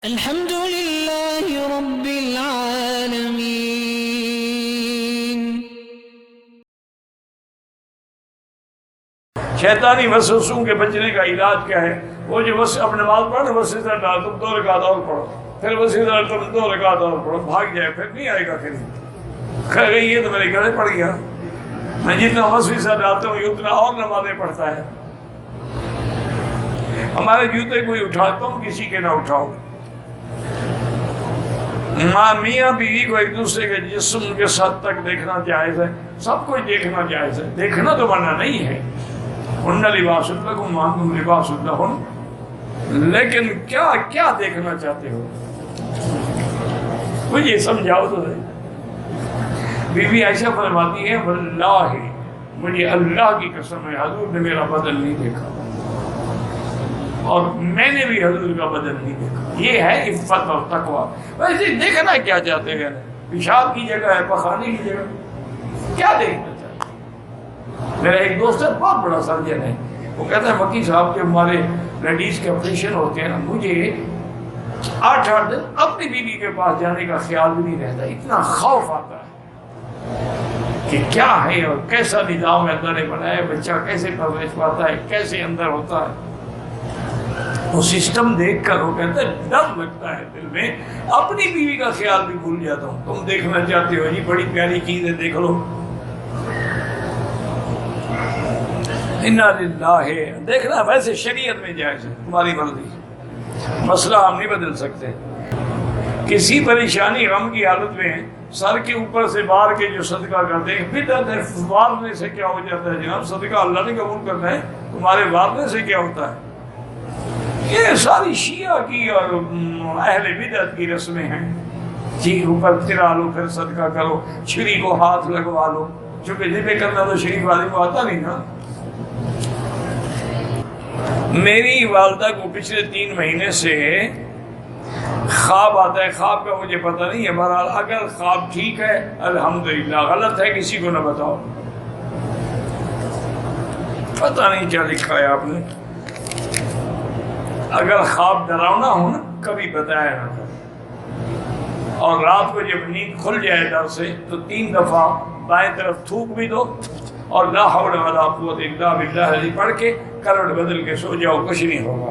الحمد لله رب العالمين۔ شیطانی وسوسوں کے بچنے کا علاج کیا ہے؟ وہ جو بس اب نماز پڑھو وسیلہ ڈال تم 2 رکعت اور پڑھو، پھر وسیلہ تم 2 رکعت اور پڑھو، بھاگ جائے پھر نہیں آئے گا۔ پھر خیر یہ تو میرے گھر پڑ گیا، میں جتنا وسوسہ ڈالتا ہوں یہ اتنا اور نمازیں پڑھتا ہے۔ ہمارے جوتے کوئی اٹھاتا ہوں، کسی کے نہ اٹھاؤ۔ ماں میاں بیوی کو ایک دوسرے کے جسم کے ساتھ تک دیکھنا جائز ہے، سب کچھ دیکھنا جائز ہے، دیکھنا تو منع نہیں ہے۔ ہن لباس لکم وانتم لباس لہن، لیکن کیا کیا دیکھنا چاہتے ہو مجھے سمجھاؤ تو صحیح۔ بی بی عائشہ فرماتی ہے واللہ مجھے اللہ کی قسم ہے حضور نے میرا بدن نہیں دیکھا اور میں نے بھی حضور کا بدن نہیں دیکھا۔ یہ ہے عفت اور تقویٰ۔ ویسے دیکھنا کیا چاہتے ہیں؟ پیشاب کی جگہ ہے، پخانے کی جگہ، کیا دیکھنا چاہتے ہیں؟ میرا ایک دوست ہے بہت بڑا سرجن ہے، وہ کہتا ہے مکی صاحب جب ہمارے لیڈیز کے آپریشن ہوتے ہیں نا، مجھے 8 دن اپنی بیوی کے پاس جانے کا خیال بھی نہیں رہتا، اتنا خوف آتا ہے کہ کیا ہے اور کیسا نظام اللہ نے بنایا ہے، بچہ کیسے پرورش پاتا ہے، کیسے اندر ہوتا ہے۔ وہ سسٹم دیکھ کر وہ کہتا ہے ڈر لگتا ہے دل میں، اپنی بیوی کا خیال بھی بھول جاتا ہوں۔ تم دیکھنا چاہتے ہو جی بڑی پیاری چیز ہے، دیکھ لو۔ انا للہ، دیکھنا ویسے شریعت میں جائز ہے، تمہاری مرضی، مسئلہ ہم نہیں بدل سکتے۔ کسی پریشانی غم کی حالت میں سر کے اوپر سے بار کے جو صدقہ کرتے ہیں بدعت ہے۔ وارنے سے کیا ہو جاتا ہے جناب؟ صدقہ اللہ نے قبول کرنا ہے، تمہارے وارنے سے کیا ہوتا ہے؟ یہ ساری شیعہ کی اور اہل بدعت کی رسمیں ہیں جی، اوپر پھرا لو پھر صدقہ کرو، چھری کو ہاتھ لگوا لو، چونکہ ذبح کرنا تو شریف والے کو آتا نہیں نا۔ میری والدہ کو پچھلے 3 مہینے سے خواب آتا ہے، خواب کا مجھے پتہ نہیں ہے، بہرحال اگر خواب ٹھیک ہے الحمدللہ، غلط ہے کسی کو نہ بتاؤ، پتہ نہیں کیا لکھا ہے آپ نے۔ اگر خواب ڈراؤنا ہو نا کبھی بتایا نہ کرو، اور رات کو جب نیند کھل جائے در سے تو 3 دفعہ بائیں طرف تھوک بھی دو اور لا حول ولا قوت الا باللہ پڑھ کے کروٹ بدل کے سو جاؤ، کچھ نہیں ہوگا۔